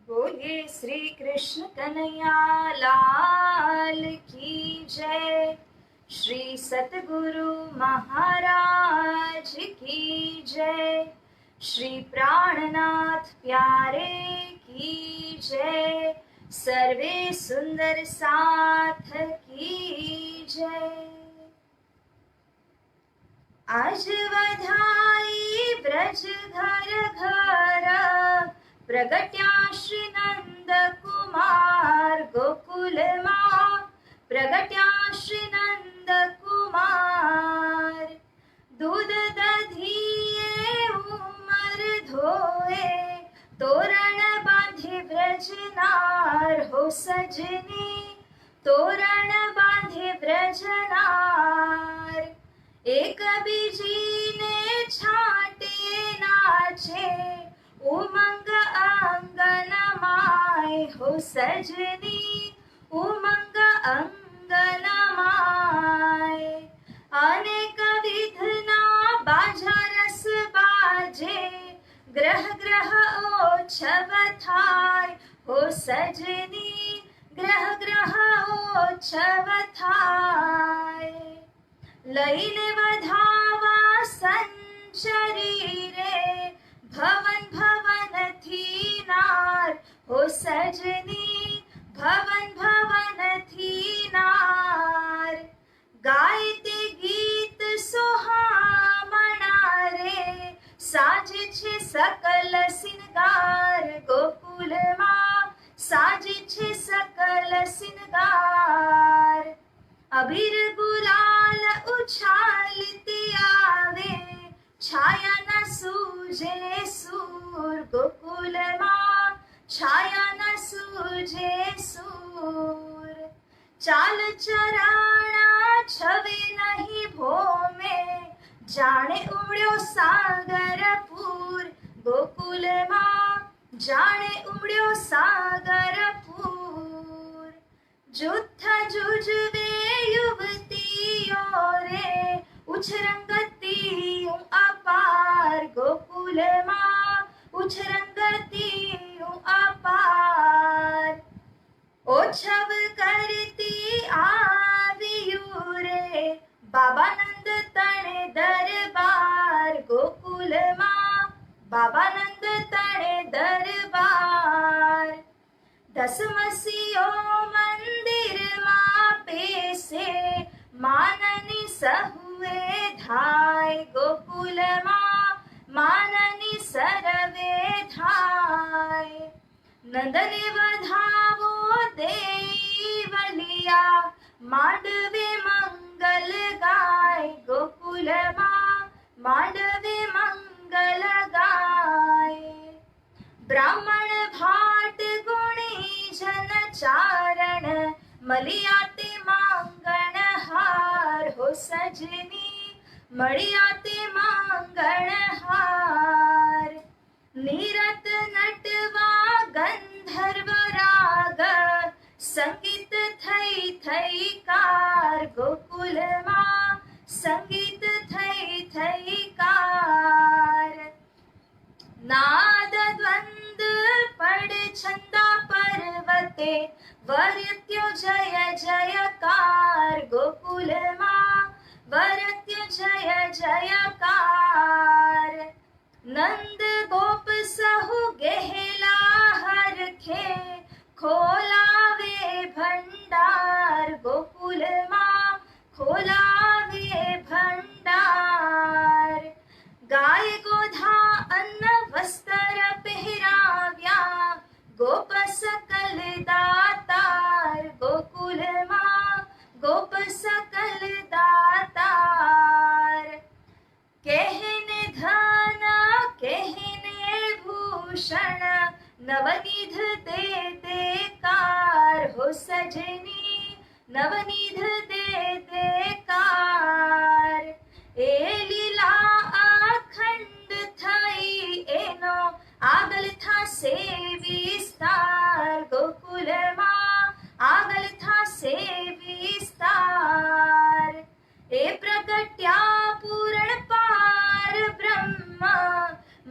बोलिए श्री कृष्ण कन्हैया लाल की जय। श्री सतगुरु महाराज की जय। श्री प्राणनाथ प्यारे की जय। सर्वे सुंदर साथ की जय। आज वधाई ब्रज घर घर प्रगट्या श्री नंद कुमार गोकुल मां प्रगट्या श्री नंद कुमार। दूध दधिये उमर धोए तोरण बांधे ब्रजनार हो सजनी तोरण बांधे ब्रजनार। एक बीजीने छाटे नाचे उमंग आंगन माय हो सजनी उमंग अंगन माय। अनेक विधना बाजा रस बाजे ग्रह ग्रह ओछव थाय हो सजनी ग्रह ग्रह ओछव थाय। लईने वधावा संचरी रे भवन भवन थी नार हो सजनी भवन भवन थी नार। गायते गीत सुहामणा रे साजे छे सकल सिंगार गोकुल मां साजे छे सकल सिंगार। अबीर गुलाल उछालते आवे छाया न सूझे सूर गोकुल मां छाया न सूझे सूर। चाल चराणा छवे नहीं भोमे जाने उमड़्यो सागर पूर गोकुल मां जाने उमड़्यो सागर पूर। जुत्थ जुजवे युवतियों रे उछरंगतियों अपार गोकुल मां उछरंगतियों अपार। ओछव करती आवियू रे बाबा नंद तणे दरबार गोकुल मां बाबा नंद तणे दरबार। दसमसियो मंदिर मां पेसे माननी सहुए धाय गोकुल मां माननी सरवे धाय। नंदने वधावो देवलिया मांडवे मंगल गाय गोकुल मां मांडवे मंगल गाय। ब्राह्मण भाट गुणी जन चारण मलियाते मांगण हार हो सजनी मलियाते मांगण हार। निरत नटवा गंधर्व राग संगीत थई थई कार गोकुल मां संगीत थई थई कार। नाद द्वंद पड़ छंदा पर्वते वर्त्यो जय जयकार गोकुल मां वर्त्यो जय जयकार। नंद गोप सहु गेहला हरखे खोलावे भंडार गोकुल मां खोलावे भंडार। गाय गोधा अन्न वस्त्र पहराव्या गोप सकल दातार गोकुल मां गोप सकल दातार। कहने धन कहने भूषण नवनिध दे देकार हो सजनी नवनिध दे देकार। ए लीला अखंड थई एनो આગળ થાશે વિસ્તાર ગોકુલમાં આગળ થાશે વિસ્તાર। એ પ્રગટ્યા પૂરણ પાર બ્રહ્મ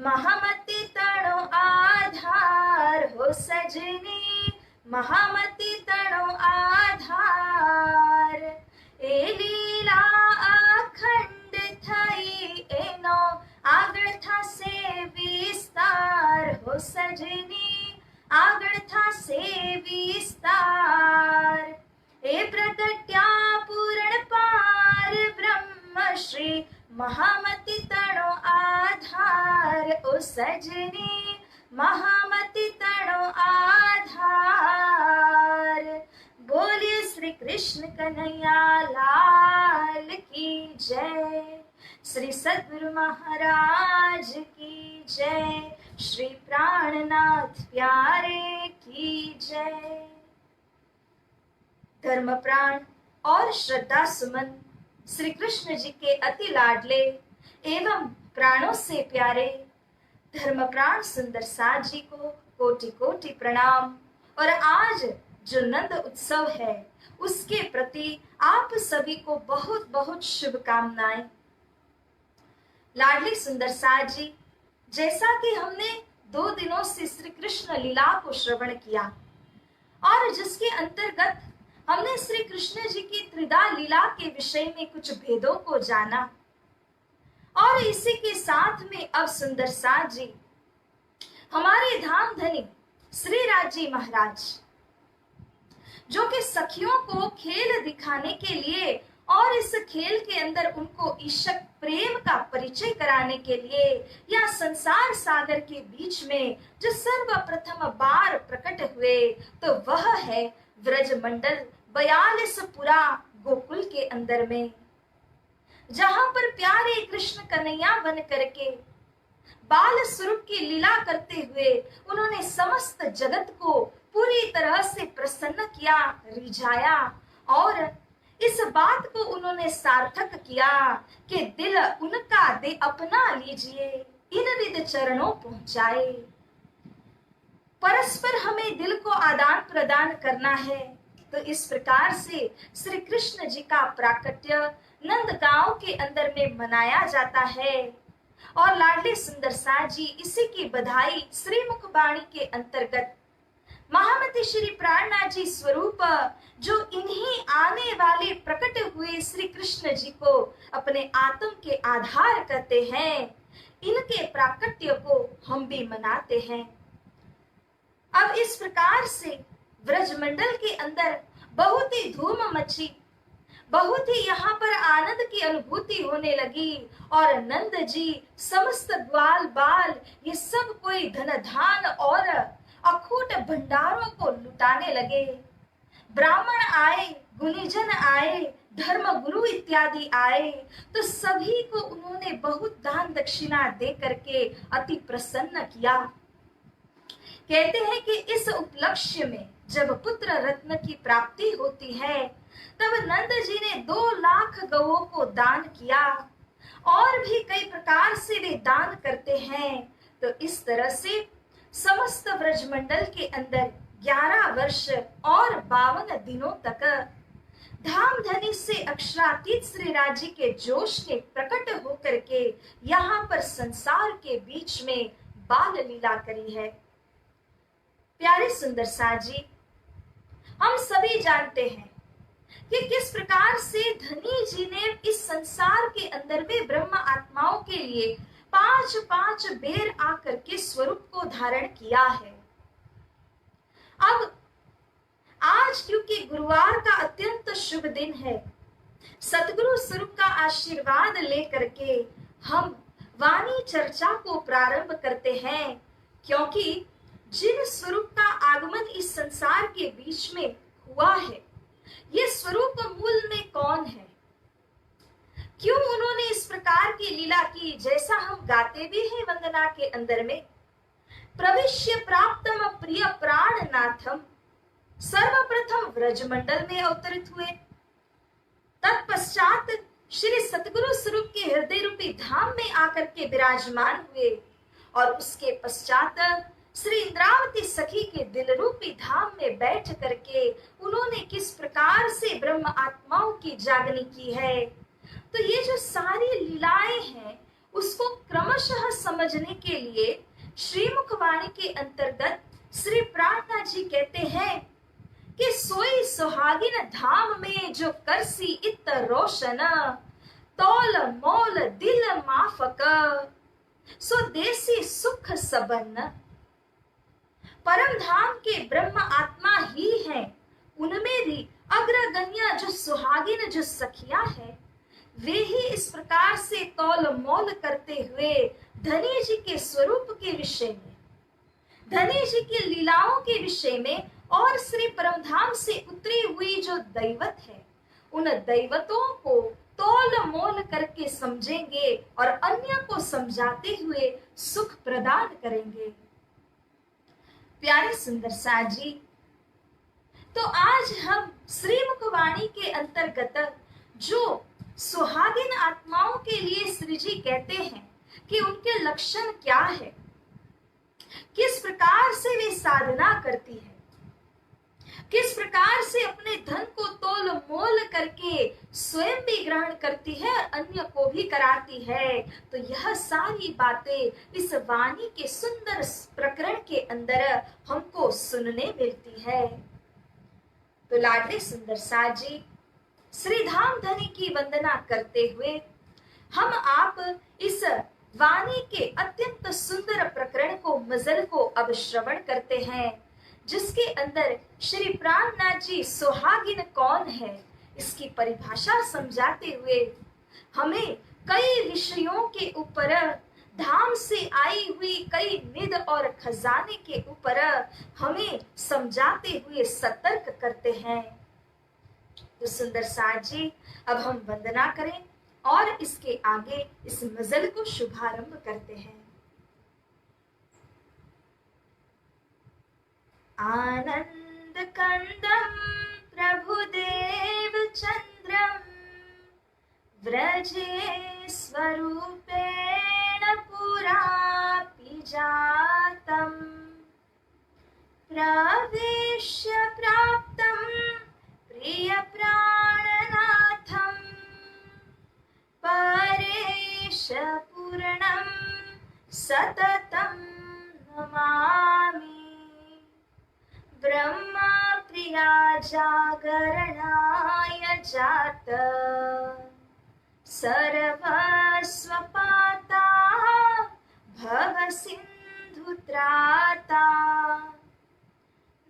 महामती तणो आधार हो सज सजनी महामती तणो आधार। ए लीला अखंड थई एनो આગળ થાશે વિસ્તાર હો સજની આગળ થાશે વિસ્તાર। એ પ્રગટ્યા પૂરણ પાર બ્રહ્મ શ્રી महामती तणो आधार ओ सजनी महामती तणो आधार। बोलिए श्री कृष्ण कन्हैया लाल की जय, श्री सद्गुरु महाराज की जय, श्री प्राणनाथ प्यारे की जय। धर्म प्राण और श्रद्धा सुमन श्री कृष्ण जी के अति लाडले एवं प्राणों से प्यारे धर्म प्राण सुंदर साथ जी को कोटि कोटि प्रणाम। और आज जो नंद उत्सव है उसके प्रति आप सभी को बहुत बहुत शुभकामनाएं। लाडली सुंदर साथ जी, जैसा कि हमने 2 दिनों से श्री कृष्ण लीला को श्रवण किया और जिसके अंतर्गत हमने श्री कृष्ण जी की त्रिदा लीला के विषय में कुछ भेदों को जाना, और इसी के साथ में अब सुंदर साथ जी हमारे धाम धनी श्री राज जी महाराज जो कि सखियों को खेल दिखाने के लिए और इस खेल के अंदर उनको ईशक प्रेम का परिचय कराने के लिए या संसार सागर के बीच में जो सर्वप्रथम बार प्रकट हुए तो वह है व्रजमंडल 42 गोकुल के अंदर में, जहां पर प्यारे कृष्ण कन्हैया बन करके बाल स्वरूप की लीला करते हुए उन्होंने समस्त जगत को पूरी तरह से प्रसन्न किया, रिझाया और इस बात को उन्होंने सार्थक किया कि दिल उनका दे अपना लीजिए इन विद चरणों पहुंचाए। परस्पर हमें दिल को आदान प्रदान करना है। तो इस प्रकार से श्री कृष्ण जी का प्राकट्य नंदगांव के अंदर में मनाया जाता है और लाडली सुंदर साथ जी इसी की बधाई श्री मुखबाणी के अंतर्गत महामती श्री प्राणनाथ जी स्वरूप जो इन्हीं आने वाले प्रकट हुए श्री कृष्ण जी को अपने आत्म के आधार करते हैं, इनके प्राकट्य को हम भी मनाते हैं। अब इस प्रकार से व्रजमंडल के अंदर बहुत ही धूम मची, बहुत ही यहाँ पर आनंद की अनुभूति होने लगी और नंद जी समस्त ग्वाल बाल ये सब कोई धन धान और अखूट भंडारों को लुटाने लगे। ब्राह्मण आए, गुणीजन आए, धर्म गुरु इत्यादि आए तो सभी को उन्होंने बहुत दान दक्षिणा दे करके अति प्रसन्न किया। कहते हैं कि इस उपलक्ष्य में जब पुत्र रत्न की प्राप्ति होती है तब नंद जी ने 2 लाख गौओं को दान किया और भी कई प्रकार से वे दान करते हैं। तो इस तरह से समस्त व्रजमंडल के अंदर 11 वर्ष और 52 दिनों तक धाम धनी से अक्षरातीत श्री राज जी के जोश ने प्रकट होकर के यहाँ पर संसार के बीच में बाल लीला करी है। प्यारे सुंदर साथ जी, हम सभी जानते हैं कि किस प्रकार से धनी जी ने इस संसार के अंदर में ब्रह्म आत्माओं के लिए 5-5 बेर आकर के स्वरूप को धारण किया है। अब आज क्योंकि गुरुवार का अत्यंत शुभ दिन है, सतगुरु स्वरूप का आशीर्वाद लेकर के हम वाणी चर्चा को प्रारंभ करते हैं, क्योंकि जिन स्वरूप का आगमन इस संसार के बीच में हुआ है, ये स्वरूप मूल में कौन है, क्यों उन्होंने इस प्रकार की लीला की, जैसा हम गाते भी हैं वंदना के अंदर में, प्रविश्य प्राप्तम प्रिय प्राणनाथम, सर्वप्रथम व्रजमंडल में अवतरित हुए। तत्पश्चात श्री सतगुरु स्वरूप के हृदय रूपी धाम में आकर के विराजमान हुए और उसके पश्चात श्री इंद्रावती सखी के दिल रूपी धाम में बैठ करके उन्होंने किस प्रकार से ब्रह्म आत्माओं की जागनी की है। तो ये जो सारी लीलाएं हैं उसको क्रमशः समझने के लिए श्रीमुखवाणी के अंतर्गत श्री प्रार्थना जी कहते हैं कि सोई सुहागिन धाम में जो करसी इत रोशन, तौल मोल दिल माफक, सो देसी सुख सबन। परम धाम के ब्रह्म आत्मा ही है, उनमें भी अग्रगण्य जो सुहागिन जो सखिया है, वे ही इस प्रकार से तौल मोल करते हुए धनी जी के स्वरूप के विषय में, धनी जी की लीलाओं के विषय में और श्री परमधाम से उतरी हुई जो दैवत है, उन दैवतों को तौल मोल करके समझेंगे और अन्य को समझाते हुए सुख प्रदान करेंगे। प्यारे सुंदर साथ जी, तो आज हम श्रीमुखवाणी के अंतर्गत जो सुहागिन आत्माओं के लिए श्री जी कहते हैं कि उनके लक्षण क्या है, किस प्रकार से वे साधना करती है, किस प्रकार से अपने धन को तोल मोल करके स्वयं भी ग्रहण करती है और अन्य को भी कराती है, तो यह सारी बातें इस वाणी के सुंदर प्रकरण के अंदर हमको सुनने मिलती है। तो लाडले सुंदर साथ जी, श्री धाम धनी की वंदना करते हुए हम आप इस वाणी के अत्यंत सुंदर प्रकरण को, मजल को अब श्रवण करते हैं, जिसके अंदर श्री प्राणनाथ जी सुहागिन कौन है इसकी परिभाषा समझाते हुए हमें कई विषयों के ऊपर, धाम से आई हुई कई निध और खजाने के ऊपर हमें समझाते हुए सतर्क करते हैं। तो सुंदर साथ जी, अब हम वंदना करें और इसके आगे इस मजल को शुभारंभ करते हैं। आनंद कंदम प्रभुदेव चंद्रम व्रजे स्वरूपेण पुरापि जातम, प्रवेश्य प्राप्तं प्रिय प्राणनाथं, परेश पूर्णं सततं नमामि। ब्रह्मा प्रिया जागरणाय जात, सर्वस्वपाता भव सिन्धुत्राता,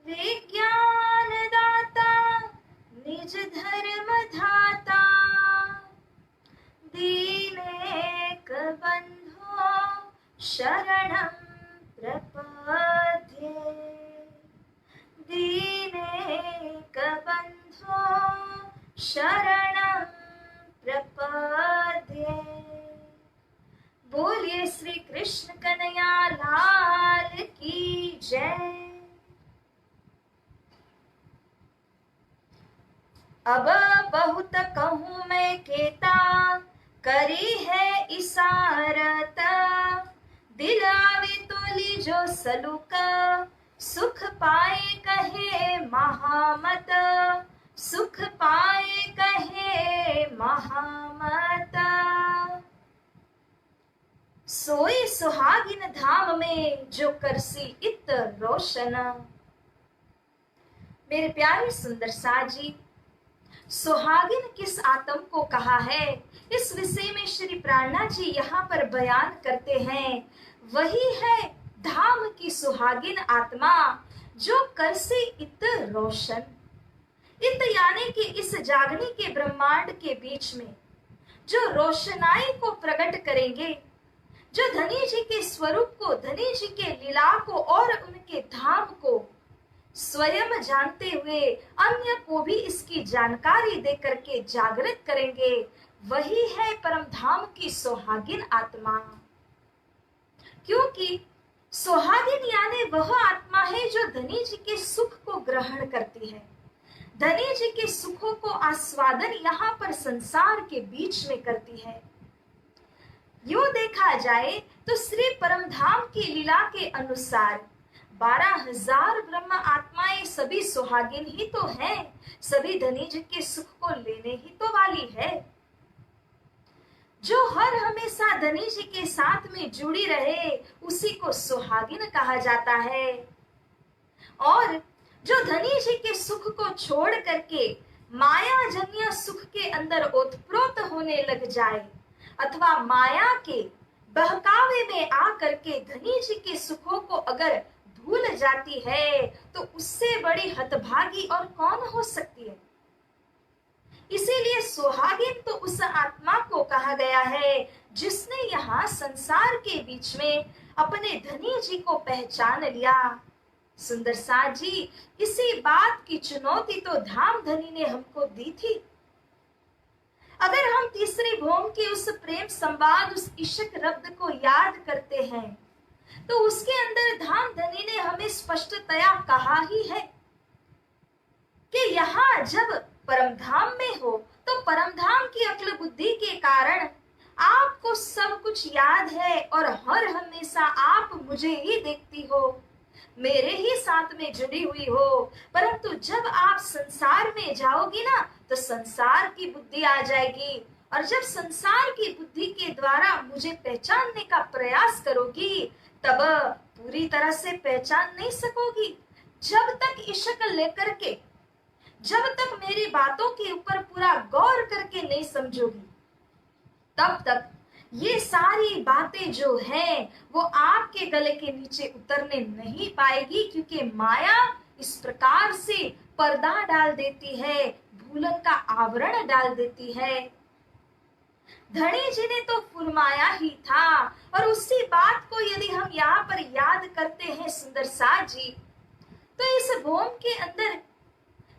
विज्ञानदाता निज धर्म धाता, दीनेक बंधो शरणं प्रपद्ये, दीनेक बंधो शरणं प्रपद्ये। बोलिए श्री कृष्ण कन्हैया लाल की जय। अब बहुत कहूँ मैं केता, करी है इशारत, दिल आवे तो लीजो सलूक, सुख पाए कहे महामत, सुख पाए कहे महामत। सोई सुहागिन धाम में जो करसी इत रोशन। मेरे प्यारे सुंदर साथ जी, सुहागिन किस आत्म को कहा है, इस विषय में श्री प्राणनाथ जी यहाँ पर बयान करते हैं। वही है धाम की सुहागिन आत्मा जो करसी इत रोशन। इत यानी कि इस जागने के ब्रह्मांड के बीच में जो रोशनाई को प्रकट करेंगे, जो धनी जी के स्वरूप को, धनी जी के लीला को और उनके धाम को स्वयं जानते हुए अन्य को भी इसकी जानकारी दे करके जागृत करेंगे, वही है परम धाम की सुहागिन आत्मा। क्योंकि सुहागिन यानी वह आत्मा है जो धनी जी के सुख को ग्रहण करती है, धनी जी के सुखों को आस्वादन यहाँ पर संसार के बीच में करती है। यूं देखा जाए तो श्री परमधाम की लीला के अनुसार 12,000 ब्रह्म आत्माएं सभी सुहागिन ही तो हैं, सभी धनी जी के सुख को लेने ही तो वाली है। जो हर हमेशा धनी जी के साथ में जुड़ी रहे उसी को सुहागिन कहा जाता है। और जो धनी जी के सुख को छोड़ करके मायाजन्य सुख के अंदर ओतप्रोत होने लग जाए अथवा माया के बहकावे में आकर के धनी जी के सुखों को अगर भूल जाती है तो उससे बड़ी हतभागी और कौन हो सकती है। इसीलिए सुहागिन तो उस आत्मा को कहा गया है जिसने यहाँ संसार के बीच में अपने धनी जी को पहचान लिया। सुंदर साथ जी, इसी बात की चुनौती तो धाम धनी ने हमको दी थी। अगर हम तीसरी भौम के उस प्रेम संवाद, उस इश्क रब्द को याद करते हैं तो उसके अंदर धाम धनी ने हमें स्पष्टतया कहा ही है कि यहाँ जब परमधाम में हो तो परमधाम की अक्ल बुद्धि के कारण आपको सब कुछ याद है और हर हमेशा आप मुझे ही देखती हो, मेरे ही साथ में जुड़ी हुई हो। परंतु जब आप संसार में जाओगी ना तो संसार की बुद्धि आ जाएगी और जब संसार की बुद्धि के द्वारा मुझे पहचानने का प्रयास करोगी तब पूरी तरह से पहचान नहीं सकोगी। जब तक इश्क लेकर के, जब तक मेरी बातों के ऊपर पूरा गौर करके नहीं समझोगी तब तक ये सारी बातें जो हैं वो आपके गले के नीचे उतरने नहीं पाएगी, क्योंकि माया इस प्रकार से पर्दा डाल देती है, भूलन का आवरण डाल देती है। धनी जी ने तो फुरमाया ही था और उसी बात को यदि हम यहाँ पर याद करते हैं सुंदर साथ जी, तो इस भूम के अंदर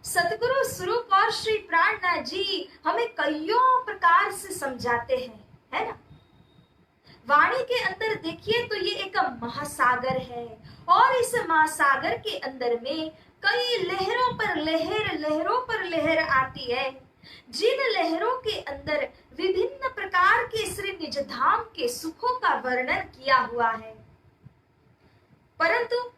सतगुरु स्वरूप और श्री प्राणनाथ जी हमें कईयों प्रकार से समझाते हैं, है ना। वाणी के अंदर देखिए तो ये एक महासागर है और इस महासागर के अंदर में कई लहरों पर लहर, लहरों पर लहर आती है, जिन लहरों के अंदर विभिन्न प्रकार के श्री निज धाम के सुखों का वर्णन किया हुआ है। परंतु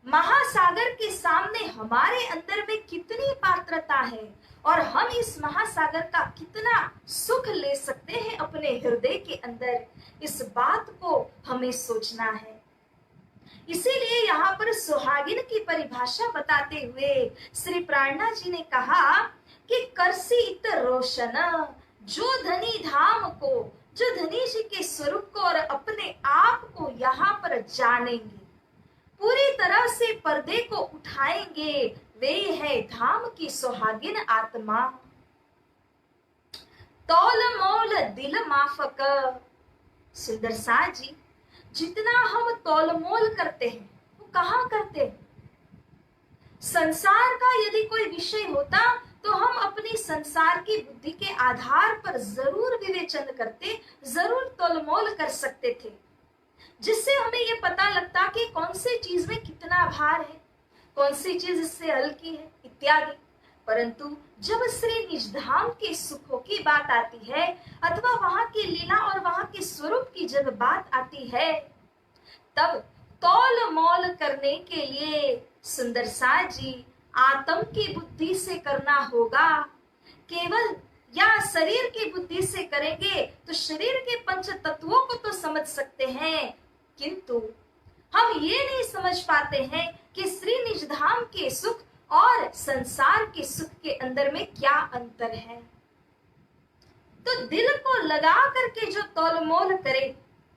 महासागर के सामने हमारे अंदर में कितनी पात्रता है और हम इस महासागर का कितना सुख ले सकते हैं अपने हृदय के अंदर, इस बात को हमें सोचना है। इसीलिए यहाँ पर सुहागिन की परिभाषा बताते हुए श्री प्राणनाथ जी ने कहा कि करसी इत रोशन, जो धनी धाम को, जो धनी जी के स्वरूप को और अपने आप को यहाँ पर जानेंगे, पूरी तरह से पर्दे को उठाएंगे, वे है धाम की सुहागिन आत्मा। तौल मोल दिल माफक। सुंदर साथ जी, जितना हम तौल मोल करते हैं वो कहाँ करते हैं? संसार का यदि कोई विषय होता तो हम अपनी संसार की बुद्धि के आधार पर जरूर विवेचन करते, जरूर तोलमोल कर सकते थे, जिससे हमें ये पता लगता कि कौन सी चीज में कितना भार है, कौन सी चीज इससे हल्की है इत्यादि। परंतु जब श्री निजधाम के सुखों की बात आती है अथवा वहां की लीला और वहां के स्वरूप की जब बात आती है तब तौल मोल करने के लिए सुंदर साथ जी आत्म की बुद्धि से करना होगा। केवल या शरीर की बुद्धि से करेंगे तो शरीर के पंच तत्वों को तो समझ सकते हैं, किंतु हम ये नहीं समझ पाते हैं कि श्री निजधाम के सुख और संसार के सुख के अंदर में क्या अंतर है। तो दिल को लगा करके जो तौलमोल करे,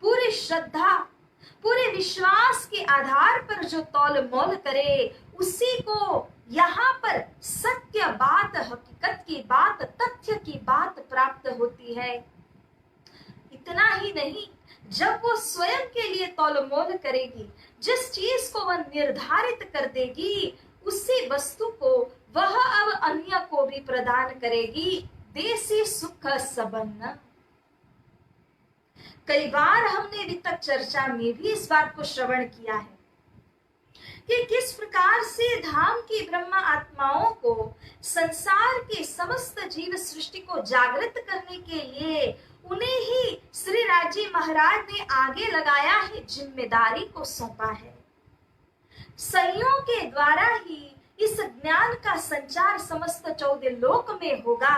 पूरी श्रद्धा, पूरे विश्वास के आधार पर जो तौलमोल करे, उसी को यहाँ पर सत्य बात, हकीकत की बात, तथ्य की बात प्राप्त होती है। इतना ही नहीं, जब वो स्वयं के लिए तौलमोल करेगी, जिस चीज को वह निर्धारित कर देगी, उसी वस्तु को वह अब अन्य को भी प्रदान करेगी। देसी सुख सबन। कई बार हमने वितक चर्चा में भी इस बात को श्रवण किया है कि किस प्रकार से धाम की ब्रह्मा आत्माओं को संसार के समस्त जीव सृष्टि को जागृत करने के लिए उन्हें ही श्री राजी महाराज ने आगे लगाया है, जिम्मेदारी को सौंपा है। संयोग के द्वारा ही इस ज्ञान का संचार समस्त 14 लोक में होगा।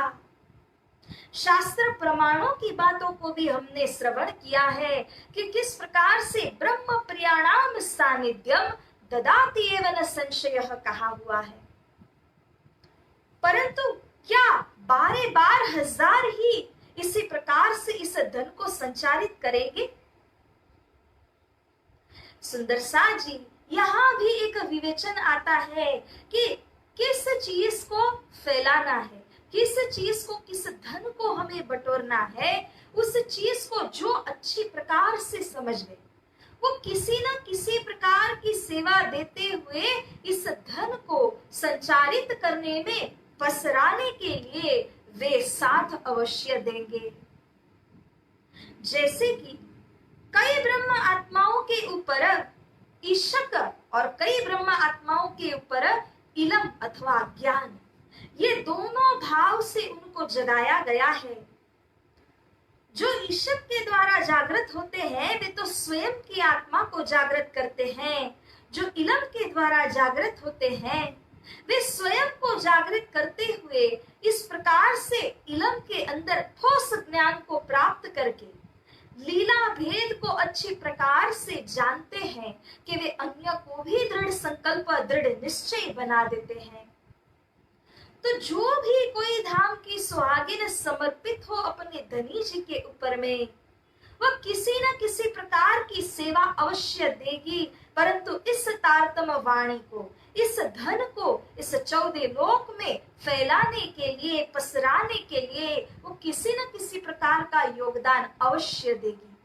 शास्त्र प्रमाणों की बातों को भी हमने श्रवण किया है कि किस प्रकार से ब्रह्म प्रियाणाम सानिध्यम ददाति एव न संशयः कहा हुआ है। परंतु क्या 12 हजार ही इसी प्रकार से इस धन को संचारित करेंगे? सुंदर सा जी, यहाँ भी एक विवेचन आता है कि किस चीज को फैलाना है, किस चीज को, किस धन को हमें बटोरना है, उस चीज को जो अच्छी प्रकार से समझ ले, वो किसी न किसी प्रकार की सेवा देते हुए इस धन को संचारित करने में, पसराने के लिए वे साथ अवश्य देंगे। जैसे कि कई ब्रह्म आत्माओं के ऊपर ईशक और कई ब्रह्म आत्माओं के ऊपर इलम अथवा ज्ञान, ये दोनों भाव से उनको जगाया गया है। जो ईशक के द्वारा जागृत होते हैं वे तो स्वयं की आत्मा को जागृत करते हैं। जो इलम के द्वारा जागृत होते हैं वे स्वयं को जागृत करते हुए इस प्रकार से इलम के अंदर ठोस ज्ञान को प्राप्त करके लीला भेद को अच्छी प्रकार से जानते हैं कि वे अन्य को भी दृढ़ संकल्प, दृढ़ निश्चय बना देते हैं। तो जो भी कोई धाम की सुहागिन समर्पित हो अपने धनी जी के ऊपर में, वह किसी न किसी प्रकार की सेवा अवश्य देगी। परंतु इस तारतम वाणी को, इस धन को इस 14 लोक में फैलाने के लिए, पसराने के लिए वो किसी न किसी प्रकार का योगदान अवश्य देगी।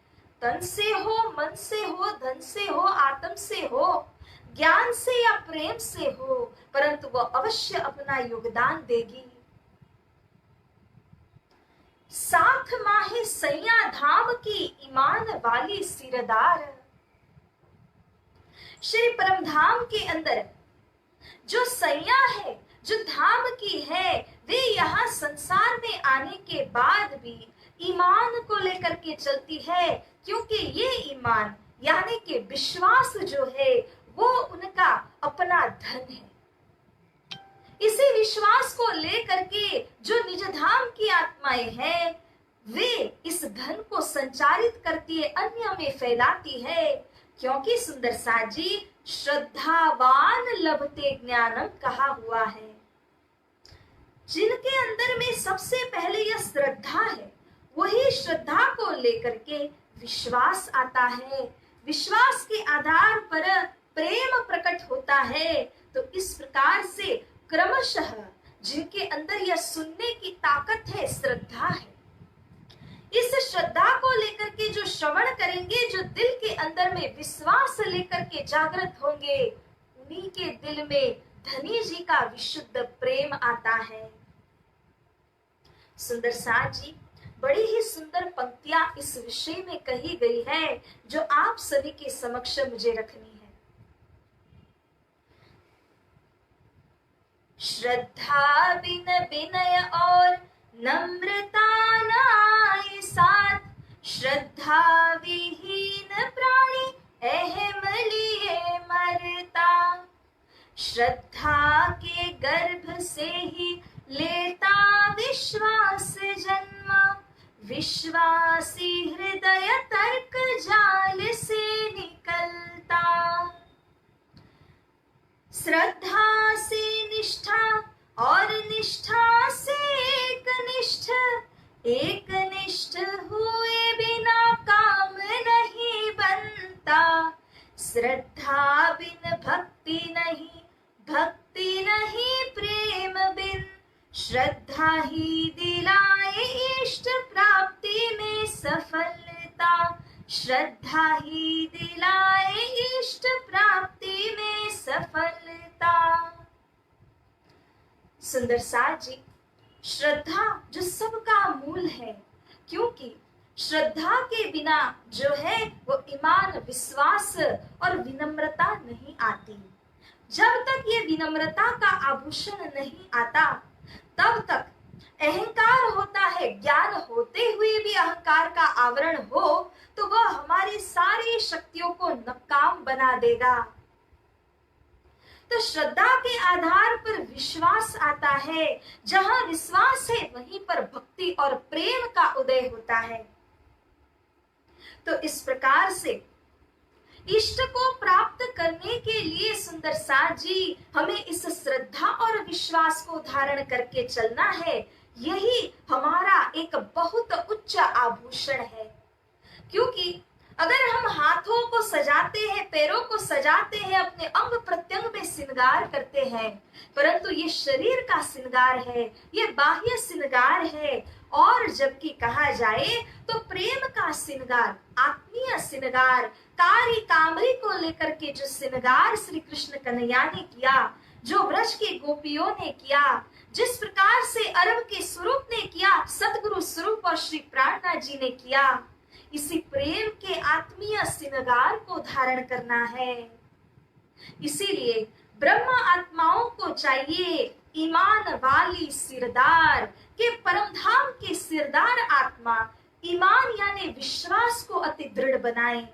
तन से हो, मन से हो, धन से हो, आत्म से हो, ज्ञान से या प्रेम से हो, परंतु वह अवश्य अपना योगदान देगी। साथ माहे सैया धाम की ईमान वाली सिरदार। श्री परम धाम के अंदर जो सैया है, जो धाम की है, वे यहाँ संसार में आने के बाद भी ईमान को लेकर के चलती है, क्योंकि ये ईमान यानी कि विश्वास जो है वो उनका अपना धन है। इसी विश्वास को लेकर के जो निज धाम की आत्माएं हैं वे इस धन को संचारित करती है, अन्य में फैलाती है। क्योंकि सुंदर सा जी, श्रद्धावान लभते ज्ञानम कहा हुआ है। जिनके अंदर में सबसे पहले यह श्रद्धा है, वही श्रद्धा को लेकर के विश्वास आता है। विश्वास के आधार पर प्रेम प्रकट होता है। तो इस प्रकार से क्रमशः जिनके अंदर यह सुनने की ताकत है, श्रद्धा है, इस श्रद्धा को लेकर के जो श्रवण करेंगे, जो दिल के अंदर में विश्वास लेकर के जागृत होंगे, उन्हीं के दिल में धनी जी का विशुद्ध प्रेम आता है। सुंदर सा जी, बड़ी ही सुंदर पंक्तियां इस विषय में कही गई है जो आप सभी के समक्ष मुझे रखनी है। श्रद्धा बिन विनय और नम्रता नाए साथ, श्रद्धा विहीन प्राणी अहम लिए मरता। श्रद्धा के गर्भ से ही लेता विश्वास जन्म, विश्वासी हृदय तर्क जाल से निकलता। श्रद्धा से निष्ठा और निष्ठा से एकनिष्ठ, एकनिष्ठ हुए बिना काम नहीं बनता। श्रद्धा बिन भक्ति नहीं, भक्ति नहीं प्रेम बिन। श्रद्धा ही दिलाए इष्ट प्राप्ति में सफलता। श्रद्धा ही दिलाए इष्ट प्राप्ति में सफलता। सुंदर सा जी, श्रद्धा जो सबका मूल है, क्योंकि श्रद्धा के बिना जो है वो ईमान, विश्वास और विनम्रता नहीं आती। जब तक ये विनम्रता का आभूषण नहीं आता तब तक अहंकार होता है। ज्ञान होते हुए भी अहंकार का आवरण हो तो वह हमारी सारी शक्तियों को नाकाम बना देगा। तो श्रद्धा के आधार पर विश्वास आता है। जहां विश्वास है वहीं पर भक्ति और प्रेम का उदय होता है। तो इस प्रकार से इष्ट को प्राप्त करने के लिए सुंदर साथ जी हमें इस श्रद्धा और विश्वास को धारण करके चलना है। यही हमारा एक बहुत उच्च आभूषण है। क्योंकि अगर हम हाथों को सजाते हैं, पैरों को सजाते हैं, अपने अंग प्रत्यंग में श्रृंगार करते हैं, परंतु ये शरीर का श्रृंगार है, ये बाह्य श्रृंगार है। और जबकि कहा जाए तो प्रेम का श्रृंगार, आत्मीय श्रृंगार, कारी कामरी को लेकर के जो श्रृंगार श्री कृष्ण कन्हैया ने किया, जो व्रज के गोपियों ने किया, जिस प्रकार से अरब के स्वरूप ने किया, सतगुरु स्वरूप और श्री प्राणनाथ जी ने किया, इसी प्रेम के आत्मीय श्रृंगार को धारण करना है। इसीलिए ब्रह्म आत्माओं को चाहिए ईमान वाली सिरदार के परम धाम के सिरदार आत्मा ईमान यानी विश्वास को अति दृढ़ बनाए।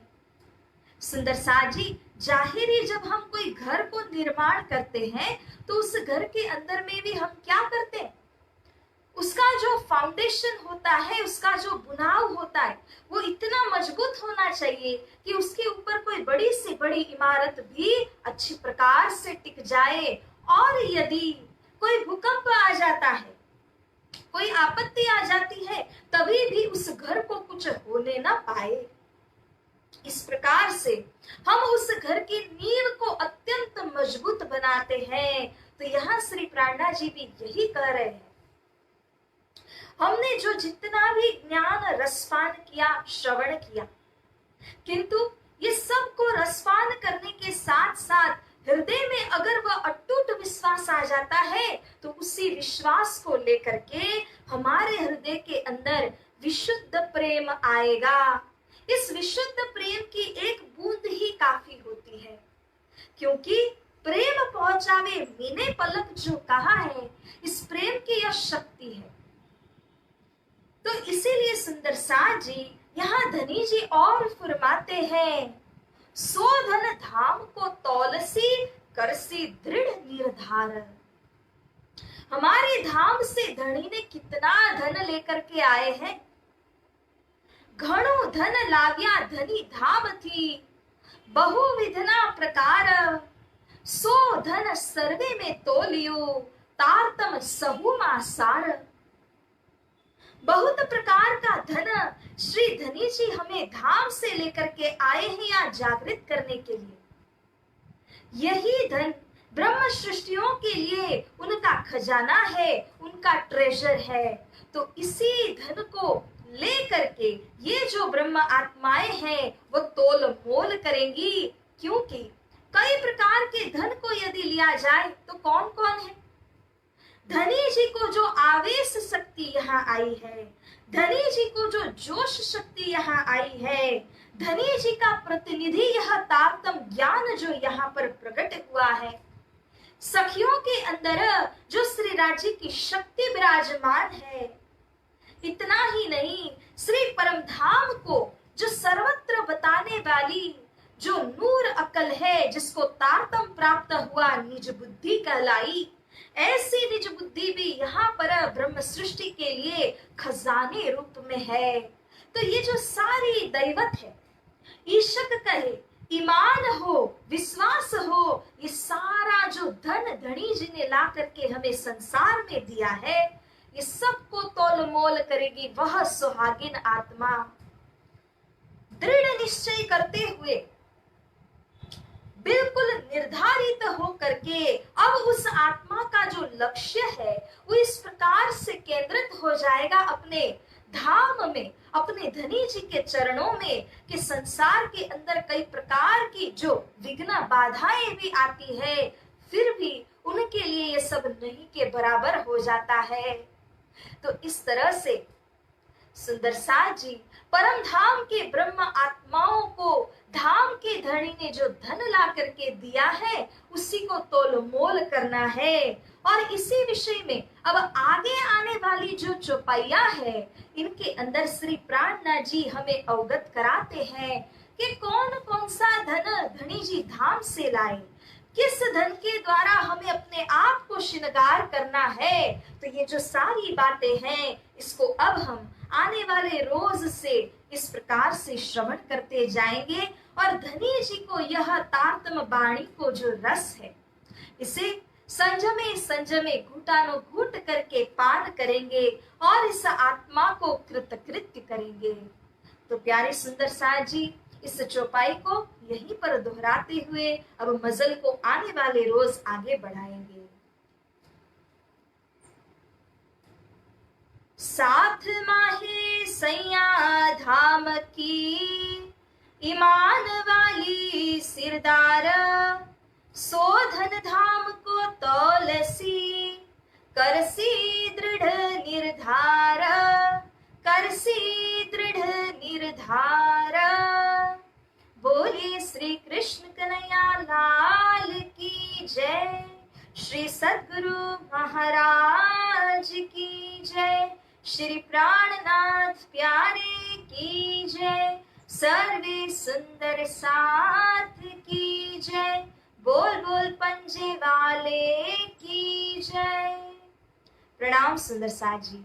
सुंदर साथ जी, जाहिर ही जब हम कोई घर को निर्माण करते हैं तो उस घर के अंदर में भी हम क्या करते हैं, उसका जो फाउंडेशन होता है, उसका जो बुनाव होता है, वो इतना मजबूत होना चाहिए कि उसके ऊपर कोई बड़ी से बड़ी इमारत भी अच्छी प्रकार से टिक जाए। और यदि कोई भूकंप आ जाता है, कोई आपत्ति आ जाती है, तभी भी उस घर को कुछ होने ना पाए। इस प्रकार से हम उस घर की नींव को अत्यंत मजबूत बनाते हैं। तो यहाँ श्री प्राणनाथ जी भी यही कह रहे हैं। हमने जो जितना भी ज्ञान रसपान किया, श्रवण किया, किंतु ये सब को रसपान करने के साथ साथ हृदय में अगर वह अटूट विश्वास आ जाता है तो उसी विश्वास को लेकर के हमारे हृदय के अंदर विशुद्ध प्रेम आएगा। इस विशुद्ध प्रेम की एक बूंद ही काफी होती है, क्योंकि प्रेम पहुंचावे मीने पलक जो कहा है, इस प्रेम की यह शक्ति है। तो इसीलिए सुंदर साथ जी यहाँ धनी जी और फरमाते हैं, सो धन धाम को तौलसी करसी दृढ़ निर्धार। हमारे धाम से धनी ने कितना धन लेकर के आए हैं। घणो धन लाव्या धनी धाम थी, बहुविधना प्रकार, सो धन सर्वे में तोलियो, तारतम सहु सार। बहुत प्रकार का धन श्री धनी जी हमें धाम से लेकर के आए हैं यहाँ जागृत करने के लिए। यही धन ब्रह्म सृष्टियों के लिए उनका खजाना है, उनका ट्रेजर है। तो इसी धन को लेकर के ये जो ब्रह्म आत्माएं हैं वो तोल मोल करेंगी। क्योंकि कई प्रकार के धन को यदि लिया जाए तो कौन कौन है, धनी जी को जो आवेश शक्ति यहाँ आई है, धनी जी को जो जोश शक्ति यहाँ आई है, धनी जी का प्रतिनिधि यह तारतम ज्ञान जो यहाँ पर प्रकट हुआ है, सखियों के अंदर जो श्री राज्य की शक्ति विराजमान है। इतना ही नहीं, श्री परम धाम को जो सर्वत्र बताने वाली जो नूर अकल है, जिसको तारतम प्राप्त हुआ निज बुद्धि कहलाई, ऐसी निज बुद्धि भी यहाँ पर ब्रह्म सृष्टि के लिए खजाने रूप में है। तो ये जो सारी दैवत है, ईशक कहे, ईमान हो, विश्वास हो, ये सारा जो धन धनी जी ने ला करके हमें संसार में दिया है, ये सबको तोल मोल करेगी वह सुहागिन आत्मा। दृढ़ निश्चय करते हुए, बिल्कुल निर्धारित हो करके अब उस आत्मा का जो लक्ष्य है वो इस प्रकार से केंद्रित हो जाएगा अपने धाम में, अपने धनी जी के चरणों में, कि संसार के अंदर कई प्रकार की जो विघ्न बाधाएं भी आती है, फिर भी उनके लिए ये सब नहीं के बराबर हो जाता है। तो इस तरह से सुंदर साथ जी परम धाम के ब्रह्म आत्माओं को धाम के धनी ने जो धन ला करके दिया है उसी को तोल मोल करना है। और इसी विषय में अब आगे आने वाली जो चौपाइयां है, इनके अंदर श्री प्राणनाथ जी हमें अवगत कराते हैं कि कौन कौन सा धन धनी जी धाम से लाए, किस धन के द्वारा हमें अपने आप को श्रृंगार करना है। तो ये जो सारी बातें हैं, इसको अब हम आने वाले रोज से इस प्रकार से श्रवण करते जाएंगे और धनी जी को यह तारतम वाणी को जो रस है, इसे संजमे संजमे घुटानो घूट करके पान करेंगे और इस आत्मा को कृतकृत्य करेंगे। तो प्यारे सुंदर साथ जी इस चौपाई को यहीं पर दोहराते हुए अब मजल को आने वाले रोज आगे बढ़ाएंगे। साथ माहे सैया धाम की ईमान वाली सिरदार, सोधन धाम को तौलसी करसी दृढ़ निर्धार, करसी दृढ़ निर्धार। बोले श्री कृष्ण कन्हैया लाल की जय, श्री सद्गुरु महाराज की जय, श्री प्राणनाथ प्यारे की जय, सर्वे सुंदर साथ की जय, बोल बोल पंजे वाले की जय। प्रणाम सुंदर साथ जी।